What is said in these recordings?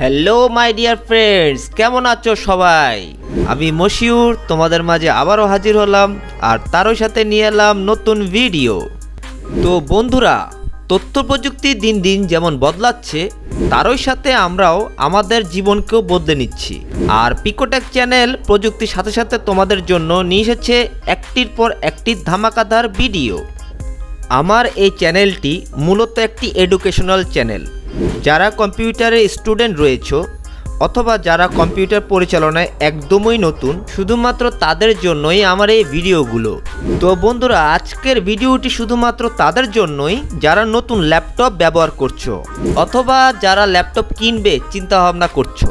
Hello my dear friends, কেমন আছো সবাই? আমি মশিউর তোমাদের মাঝে আবারও হাজির হলাম, আর তারই সাথে নিয়ে এলাম নতুন ভিডিও। তো বন্ধুরা, তথ্য প্রযুক্তি দিন দিন যেমন বদলাচ্ছে, তারই সাথে আমরাও আমাদের জীবনকেও বদলে নিচ্ছি। আর পিকোটেক চ্যানেল প্রযুক্তির সাথে সাথে তোমাদের জন্য নিয়ে এসেছে একটির পর একটি ধামাকাদার ভিডিও। আমার এই চ্যানেলটি মূলত একটি এডুকেশনাল চ্যানেল। যারা কম্পিউটারে স্টুডেন্ট রয়েছে অথবা যারা কম্পিউটার পরিচালনায় একদমই নতুন, শুধুমাত্র তাদের জন্যই আমার এই ভিডিওগুলো। তো বন্ধুরা, আজকের ভিডিওটি শুধুমাত্র তাদের জন্যই যারা নতুন ল্যাপটপ ব্যবহার করছো অথবা যারা ল্যাপটপ কিনবে চিন্তা ভাবনা করছো।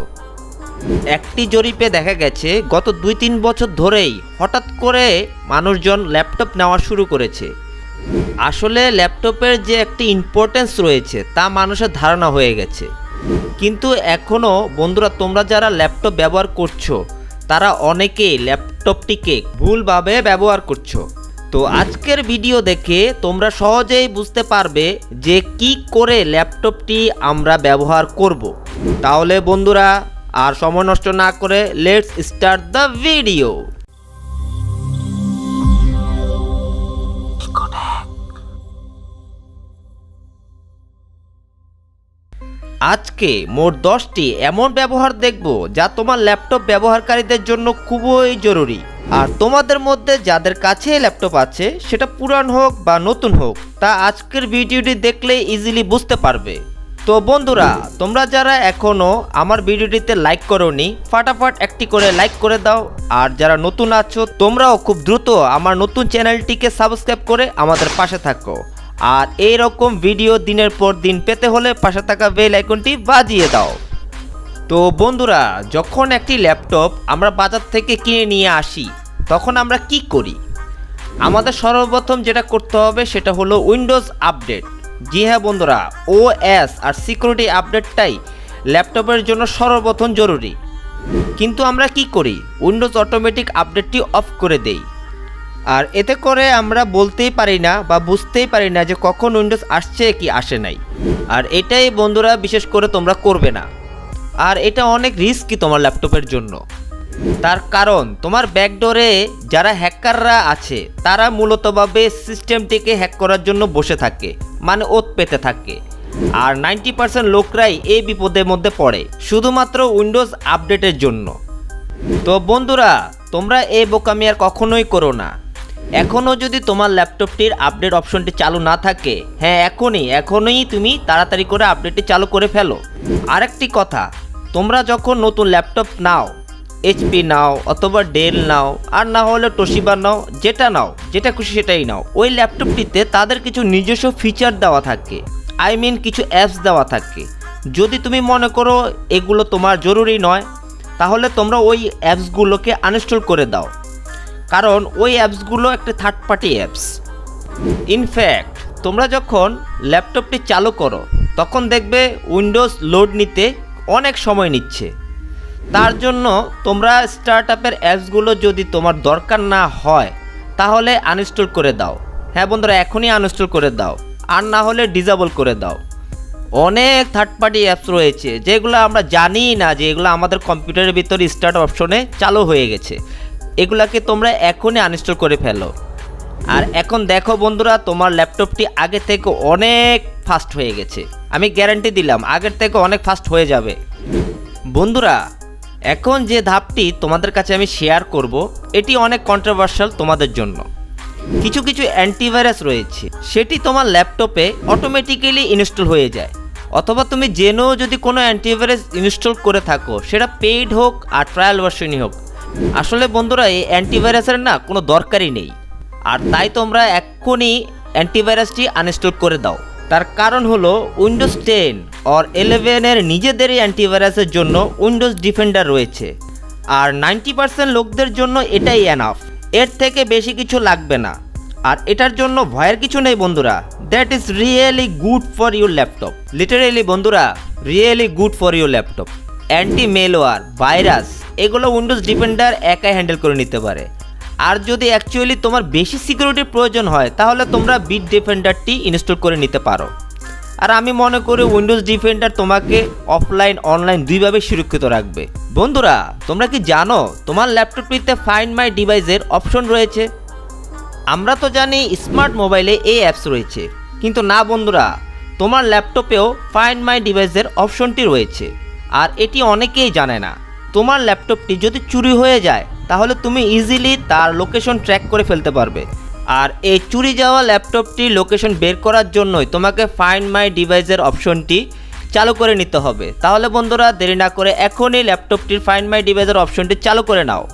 একটি জরিপে দেখা গেছে গত 2-3 বছর ধরেই হঠাৎ করে মানুষজন ল্যাপটপ নেওয়া শুরু করেছে। আসলে ল্যাপটপের যে একটি ইম্পর্টেন্স রয়েছে তা মানুষের ধারণা হয়ে গেছে, কিন্তু এখনও বন্ধুরা তোমরা যারা ল্যাপটপ ব্যবহার করছো তারা অনেকেই ল্যাপটপটিকে ভুলভাবে ব্যবহার করছো। তো আজকের ভিডিও দেখে তোমরা সহজেই বুঝতে পারবে যে কি করে ল্যাপটপটি আমরা ব্যবহার করব। তাহলে বন্ধুরা আর সময় নষ্ট না করে লেটস স্টার্ট দ্য ভিডিও। আজকে মোট 10টি এমন ব্যবহার দেখব যা তোমার ল্যাপটপ ব্যবহারকারীদের জন্য খুবই জরুরি। আর তোমাদের মধ্যে যাদের কাছে ল্যাপটপ আছে, সেটা পুরান হোক বা নতুন হোক, তা আজকের ভিডিওটি দেখলে ইজিলি বুঝতে পারবে। তো বন্ধুরা, তোমরা যারা এখনও আমার ভিডিওটিতে লাইক করোনি, ফাটাফাট একটি করে লাইক করে দাও। আর যারা নতুন আছো তোমরাও খুব দ্রুত আমার নতুন চ্যানেলটিকে সাবস্ক্রাইব করে আমাদের পাশে থাকো। আর এই রকম ভিডিও দিনের পর দিন পেতে হলে পাশে থাকা বেল আইকনটি বাজিয়ে দাও। তো বন্ধুরা, যখন একটি ল্যাপটপ আমরা বাজার থেকে কিনে নিয়ে আসি তখন আমরা কি করি? আমাদের সর্বপ্রথম যেটা করতে হবে সেটা হলো উইন্ডোজ আপডেট। জি হ্যাঁ বন্ধুরা, ওএস আর সিকিউরিটি আপডেটটাই ল্যাপটপের জন্য সর্বপ্রথম জরুরি। কিন্তু আমরা কি করি? উইন্ডোজ অটোমেটিক আপডেটটি অফ করে দেই। আর এতে করে আমরা বলতেই পারি না বা বুঝতেই পারি না যে কখন উইন্ডোজ আসছে কি আসে নাই। আর এটাই বন্ধুরা বিশেষ করে তোমরা করবে না। আর এটা অনেক রিস্কি তোমার ল্যাপটপের জন্য। তার কারণ তোমার ব্যাকডোরে যারা হ্যাকাররা আছে তারা মূলতভাবে সিস্টেমটিকে হ্যাক করার জন্য বসে থাকে, মানে ওত পেতে থাকে। আর 90% লোকরাই এই বিপদের মধ্যে পড়ে শুধুমাত্র উইন্ডোজ আপডেটের জন্য। তো বন্ধুরা, তোমরা এই বোকামি আর কখনোই করো না। এখনও যদি তোমার ল্যাপটপটির আপডেট অপশনটি চালু না থাকে, হ্যাঁ এখনই তুমি তাড়াতাড়ি করে আপডেটটি চালু করে ফেলো। আরেকটি কথা, তোমরা যখন নতুন ল্যাপটপ নাও, এইচপি নাও অথবা ডেল নাও, আর না হলে তোশিবা নাও, যেটা খুশি সেটাই নাও, ওই ল্যাপটপটিতে তাদের কিছু নিজস্ব ফিচার দেওয়া থাকে, কিছু অ্যাপস দেওয়া থাকে। যদি তুমি মনে করো এগুলো তোমার জরুরি নয়, তাহলে তোমরা ওই অ্যাপসগুলোকে আনইনস্টল করে দাও, কারণ ওই অ্যাপসগুলো একটা থার্ড পার্টি অ্যাপস। ইনফ্যাক্ট তোমরা যখন ল্যাপটপটি চালু করো তখন দেখবে উইন্ডোজ লোড নিতে অনেক সময় নিচ্ছে। তার জন্য তোমরা স্টার্টআপের অ্যাপসগুলো যদি তোমার দরকার না হয় তাহলে আনইনস্টল করে দাও। হ্যাঁ বন্ধুরা, এখনই আনইনস্টল করে দাও, আর না হলে ডিসেবল করে দাও। অনেক থার্ড পার্টি অ্যাপস রয়েছে যেগুলো আমরা জানি না যে এগুলো আমাদের কম্পিউটারের ভিতরে স্টার্ট অপশনে চালু হয়ে গেছে। এগুলাকে তোমরা এখনই আনইনস্টল করে ফেলো। আর এখন দেখো বন্ধুরা, তোমার ল্যাপটপটি আগে থেকে অনেক ফাস্ট হয়ে গেছে। আমি গ্যারান্টি দিলাম আগের থেকে অনেক ফাস্ট হয়ে যাবে। বন্ধুরা, এখন যে ধাপটি তোমাদের কাছে আমি শেয়ার করব, এটি অনেক কন্ট্রোভার্সিয়াল তোমাদের জন্য। কিছু অ্যান্টিভাইরাস রয়েছে, সেটি তোমার ল্যাপটপে অটোমেটিক্যালি ইনস্টল হয়ে যায়। অথবা তুমি জেনেও যদি কোনো অ্যান্টিভাইরাস ইনস্টল করে থাকো, সেটা পেইড হোক আর ট্রায়াল ভার্সনই হোক, আসলে বন্ধুরা এই অ্যান্টিভাইরাসের না কোনো দরকারই নেই। আর তাই তোমরা এক্ষুনি অ্যান্টিভাইরাসটি আনইনস্টল করে দাও। তার কারণ হলো উইন্ডোজ 10 আর 11 এর নিজেদেরই অ্যান্টিভাইরাসের জন্য উইন্ডোজ ডিফেন্ডার রয়েছে। আর 90% লোকদের জন্য এটাই এনাফ, এর থেকে বেশি কিছু লাগবে না। আর এটার জন্য ভয়ের কিছু নেই বন্ধুরা। That is really good for your laptop, literally বন্ধুরা, really good for your laptop. Anti malware, virus, এগুলো উইন্ডোজ ডিফেন্ডার একাই হ্যান্ডেল করে নিতে পারে। আর যদি অ্যাকচুয়ালি তোমার বেশি সিকিউরিটির প্রয়োজন হয় তাহলে তোমরা বিট ডিফেন্ডারটি ইনস্টল করে নিতে পারো। আর আমি মনে করি উইন্ডোজ ডিফেন্ডার তোমাকে অফলাইন অনলাইন দুইভাবে সুরক্ষিত রাখবে। বন্ধুরা, তোমরা কি জানো তোমার ল্যাপটপটিতে ফাইন্ড মাই ডিভাইসের অপশন রয়েছে? আমরা তো জানি স্মার্ট মোবাইলে এই অ্যাপস রয়েছে, কিন্তু না বন্ধুরা, তোমার ল্যাপটপেও ফাইন্ড মাই ডিভাইসের অপশনটি রয়েছে। আর এটি অনেকেই জানে না। তোমার ল্যাপটপটি যদি চুরি হয়ে যায় তাহলে তুমি ইজিলি তার লোকেশন ট্র্যাক করে ফেলতে পারবে। আর এই চুরি যাওয়া ল্যাপটপটির লোকেশন বের করার জন্যই তোমাকে ফাইন্ড মাই ডিভাইসের অপশনটি চালু করে নিতে হবে। তাহলে বন্ধুরা, দেরি না করে এখনই ল্যাপটপটির ফাইন্ড মাই ডিভাইসের অপশনটি চালু করে নাও।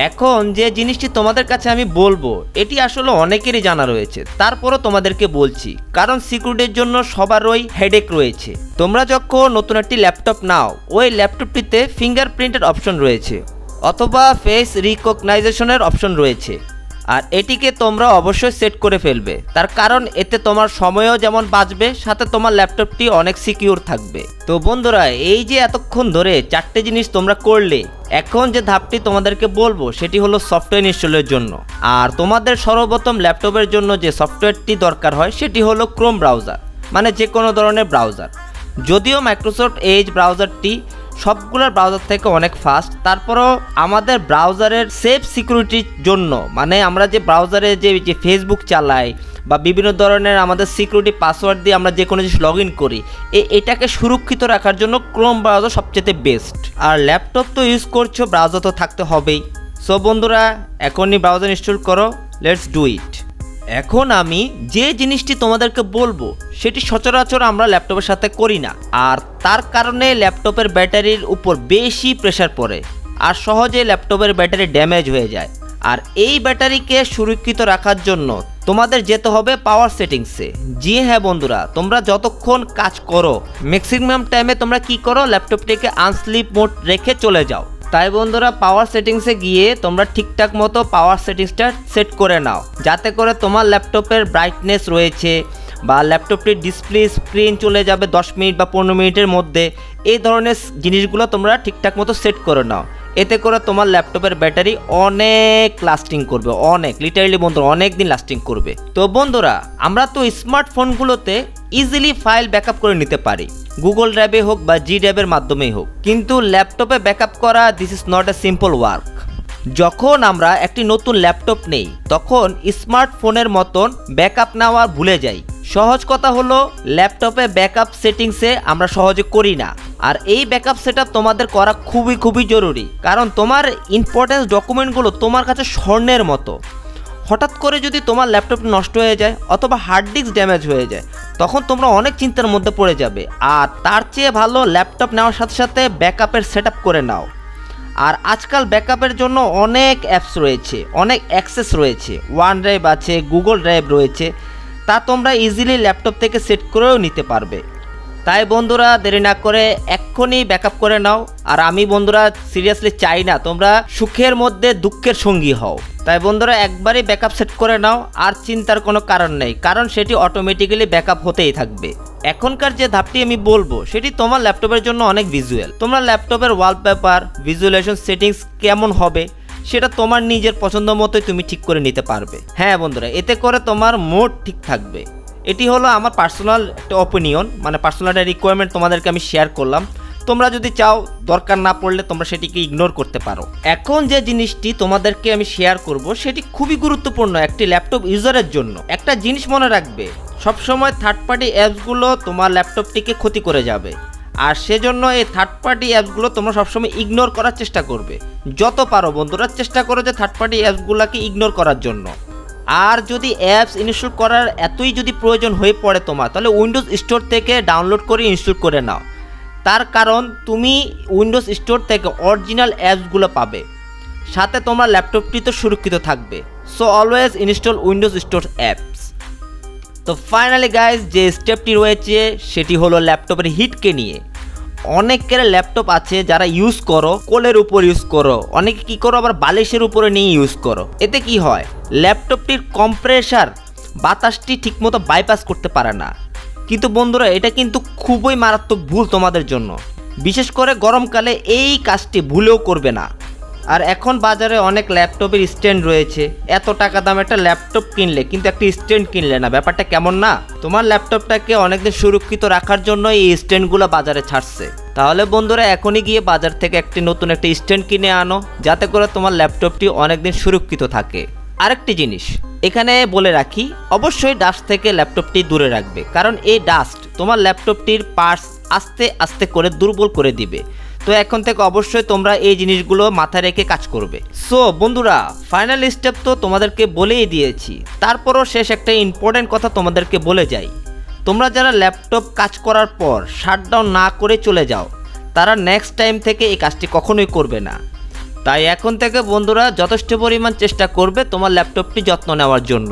এখন যে জিনিসটি তোমাদের কাছে আমি বলবো, এটি আসলে অনেকেরই জানা রয়েছে, তারপরও তোমাদেরকে বলছি, কারণ সিকিউরিটির জন্য সবারই হেডেক রয়েছে। তোমরা যখন নতুন একটি ল্যাপটপ নাও, ওই ল্যাপটপটিতে ফিঙ্গারপ্রিন্টের অপশন রয়েছে অথবা ফেস রিকগনাইজেশনের অপশন রয়েছে। আর এটিকে তোমরা অবশ্যই সেট করে ফেলবে, তার কারণ এতে তোমার সময়ও যেমন বাঁচবে, সাথে তোমার ল্যাপটপটি অনেক সিকিউর থাকবে। তো বন্ধুরা, এই যে এতক্ষণ ধরে 4টে জিনিস তোমরা করলে, এখন যে ধাপটি তোমাদেরকে বলবো সেটি হলো সফটওয়্যার ইনস্টলের জন্য। আর তোমাদের সর্বপ্রথম ল্যাপটপের জন্য যে সফটওয়্যারটি দরকার হয় সেটি হলো ক্রোম ব্রাউজার, মানে যে কোনো ধরনের ব্রাউজার। যদিও মাইক্রোসফট এজ ব্রাউজারটি সবগুলোর ব্রাউজার থেকে অনেক ফাস্ট, তারপরও আমাদের ব্রাউজারের সেফ সিকিউরিটির জন্য, মানে আমরা যে ব্রাউজারে যে ফেসবুক চালাই বা বিভিন্ন ধরনের আমাদের সিকিউরিটি পাসওয়ার্ড দিয়ে আমরা যে কোনো জিনিস লগ ইন করি, এটাকে সুরক্ষিত রাখার জন্য ক্রোম ব্রাউজার সবচেয়ে বেস্ট। আর ল্যাপটপ তো ইউজ করছো, ব্রাউজার তো থাকতে হবেই। সো বন্ধুরা, এখনই ব্রাউজার ইনস্টল করো, লেটস ডু ইট। এখন আমি যে জিনিসটি তোমাদেরকে বলবো সেটি সচরাচর আমরা ল্যাপটপের সাথে করি না, আর তার কারণে ল্যাপটপের ব্যাটারির উপর বেশি প্রেশার পড়ে আর সহজে ল্যাপটপের ব্যাটারি ড্যামেজ হয়ে যায়। আর এই ব্যাটারিকে সুরক্ষিত রাখার জন্য তোমাদের যেতে হবে পাওয়ার সেটিংসে। জি হ্যাঁ বন্ধুরা, তোমরা যতক্ষণ কাজ করো ম্যাক্সিমাম টাইমে তোমরা কি করো, ল্যাপটপটিকে আনস্লিপ মোড রেখে চলে যাও। তাই বন্ধুরা, পাওয়ার সেটিংসে গিয়ে তোমরা ঠিকঠাক মতো পাওয়ার সেটিংসটা সেট করে নাও, যাতে করে তোমার ল্যাপটপের ব্রাইটনেস রয়েছে বা ল্যাপটপটির ডিসপ্লে স্ক্রিন চলে যাবে 10 মিনিট বা 15 মিনিটের মধ্যে, এই ধরনের জিনিসগুলো তোমরা ঠিকঠাক মতো সেট করে নাও। এতে করে তোমার ল্যাপটপের ব্যাটারি অনেক লাস্টিং করবে, অনেক, লিটারালি বন্ধুরা অনেক দিন লাস্টিং করবে। তো বন্ধুরা, আমরা তো স্মার্টফোনগুলোতে ইজিলি ফাইল ব্যাকআপ করে নিতে পারি, গুগল ড্রাইভে হোক বা জি ড্রাইভের মাধ্যমেই হোক, কিন্তু ল্যাপটপে ব্যাকআপ করা this is not a simple work. যখন আমরা একটি নতুন ল্যাপটপ নেই তখন স্মার্টফোনের মতন ব্যাকআপ নেওয়া ভুলে যাই। সহজ কথা হলো, ল্যাপটপে ব্যাকআপ সেটিংসে আমরা সহজে করি না। আর এই ব্যাকআপ সেটআপ তোমাদের করা খুবই জরুরি, কারণ তোমার ইম্পর্টেন্স ডকুমেন্টগুলো তোমার কাছে স্বর্ণের মতো। হঠাৎ করে যদি তোমার ল্যাপটপ নষ্ট হয়ে যায় অথবা হার্ড ডিস্ক ড্যামেজ হয়ে যায়, তখন তোমরা অনেক চিন্তার মধ্যে পড়ে যাবে। আর তার চেয়ে ভালো ল্যাপটপ নেওয়ার সাথে সাথে ব্যাকআপের সেটআপ করে নাও। আর আজকাল ব্যাকআপের জন্য অনেক অ্যাপস রয়েছে, অনেক অ্যাক্সেস রয়েছে, ওয়ান ড্রাইভ আছে, গুগল ড্রাইভ রয়েছে, তা তোমরা ইজিলি ল্যাপটপ থেকে সেট করেও নিতে পারবে। তাই বন্ধুরা, দেরি না করে এক্ষুনি ব্যাকআপ করে নাও। আর আমি বন্ধুরা সিরিয়াসলি চাই না তোমরা সুখের মধ্যে দুঃখের সঙ্গী হও। তাই বন্ধুরা, একবারই ব্যাকআপ সেট করে নাও, আর চিন্তার কোনো কারণ নেই, কারণ সেটি অটোমেটিক্যালি ব্যাকআপ হতেই থাকবে। এখনকার যে ধাপটি আমি বলবো সেটি তোমার ল্যাপটপের জন্য অনেক ভিজুয়াল। তোমরা ল্যাপটপের ওয়ালপেপার, ভিজুয়ালাইজেশন সেটিংস কেমন হবে সেটা তোমার নিজের পছন্দ মতোই তুমি ঠিক করে নিতে পারবে। হ্যাঁ বন্ধুরা, এতে করে তোমার মোড ঠিক থাকবে। এটি হলো আমার পার্সোনাল একটা অপিনিয়ন, মানে পার্সোনাল একটা রিকোয়ারমেন্ট তোমাদেরকে আমি শেয়ার করলাম। তোমরা যদি চাও, দরকার না পড়লে তোমরা সেটিকে ইগনোর করতে পারো। এখন যে জিনিসটি তোমাদেরকে আমি শেয়ার করব সেটি খুবই গুরুত্বপূর্ণ একটি ল্যাপটপ ইউজারের জন্য। একটা জিনিস মনে রাখবে, সবসময় থার্ড পার্টি অ্যাপসগুলো তোমার ল্যাপটপটিকে ক্ষতি করে যাবে। আর সেজন্য এই থার্ড পার্টি অ্যাপসগুলো তোমরা সবসময় ইগনোর করার চেষ্টা করবে। যত পারো বন্ধুরা চেষ্টা করো যে থার্ড পার্টি অ্যাপসগুলোকে ইগনোর করার জন্য। আর যদি অ্যাপস ইনস্টল করার এতই যদি প্রয়োজন হয়ে পড়ে তোমার, তাহলে উইন্ডোজ স্টোর থেকে ডাউনলোড করে ইনস্টল করে নাও। তার কারণ তুমি উইন্ডোজ স্টোর থেকে অরিজিনাল অ্যাপসগুলো পাবে, সাথে তোমার ল্যাপটপটি তো সুরক্ষিত থাকবে। So always install Windows store apps. তো ফাইনালি গাইজ, যে স্টেপটি রয়েছে সেটি হলো ল্যাপটপের হিটকে নিয়ে। অনেকের ল্যাপটপ আছে যারা ইউজ করো কোলের উপর ইউজ করো, অনেকে কি করো আবার বালিশের উপরে নিয়ে ইউজ করো। এতে কি হয়, ল্যাপটপটির কম্প্রেসার বাতাসটি ঠিকমতো বাইপাস করতে পারে না। কিন্তু বন্ধুরা, এটা কিন্তু খুবই মারাত্মক ভুল তোমাদের জন্য। বিশেষ করে গরমকালে এই কাজটি ভুলেও করবে না। আর এখন বাজারে অনেক ল্যাপটপের স্ট্যান্ড রয়েছে, এত টাকা দাম একটা ল্যাপটপ কিনলে কিন্তু একটা স্ট্যান্ড কিনলে না, ব্যাপারটা কেমন না? তোমার ল্যাপটপটাকে অনেকদিন সুরক্ষিত রাখার জন্য এই স্ট্যান্ডগুলো বাজারে ছাড়ছে। তাহলে বন্ধুরা এখনই গিয়ে বাজার থেকে নতুন একটা স্ট্যান্ড কিনে আনো, যাতে করে তোমার ল্যাপটপটি অনেকদিন সুরক্ষিত থাকে। আরেকটি জিনিস এখানে বলে রাখি, অবশ্যই ডাস্ট থেকে ল্যাপটপটি দূরে রাখবে, কারণ এই ডাস্ট তোমার ল্যাপটপটির পার্টস আস্তে আস্তে করে দুর্বল করে দিবে। তো এখন থেকে অবশ্যই তোমরা এই জিনিসগুলো মাথায় রেখে কাজ করবে। সো বন্ধুরা, ফাইনাল স্টেপ তো তোমাদেরকে বলেই দিয়েছি, তারপরও শেষ একটা ইম্পর্টেন্ট কথা তোমাদেরকে বলে যাই। তোমরা যারা ল্যাপটপ কাজ করার পর শাটডাউন না করে চলে যাও, তারা নেক্সট টাইম থেকে এই কাজটি কখনোই করবে না। তাই এখন থেকে বন্ধুরা যথেষ্ট পরিমাণ চেষ্টা করবে তোমার ল্যাপটপটি যত্ন নেওয়ার জন্য।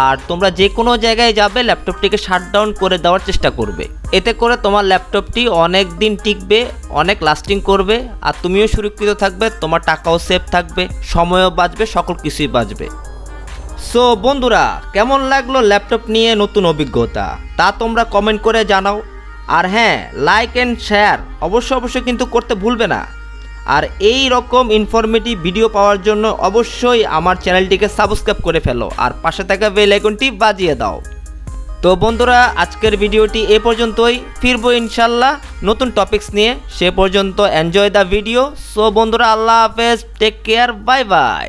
আর তোমরা যে কোনো জায়গায় যাবে ল্যাপটপটিকে শাটডাউন করে দেওয়ার চেষ্টা করবে। এতে করে তোমার ল্যাপটপটি অনেক দিন টিকবে, অনেক লাস্টিং করবে, আর তুমিও সুরক্ষিত থাকবে, তোমার টাকাও সেভ থাকবে, সময়ও বাঁচবে, সকল কিছুই বাঁচবে। সো বন্ধুরা, কেমন লাগলো ল্যাপটপ নিয়ে নতুন অভিজ্ঞতা তা তোমরা কমেন্ট করে জানাও। আর হ্যাঁ, লাইক অ্যান্ড শেয়ার অবশ্যই কিন্তু করতে ভুলবে না। আর এই রকম ইনফরমেটিভ ভিডিও পাওয়ার জন্য অবশ্যই আমার চ্যানেলটিকে সাবস্ক্রাইব করে ফেলো, আর পাশে থাকা বেল আইকনটি বাজিয়ে দাও। তো বন্ধুরা, আজকের ভিডিওটি এ পর্যন্তই, ফিরবো ইনশাল্লাহ নতুন টপিকস নিয়ে। সে পর্যন্ত এনজয় দ্য ভিডিও। সো বন্ধুরা, আল্লাহ হাফেজ, টেক কেয়ার, বাই বাই।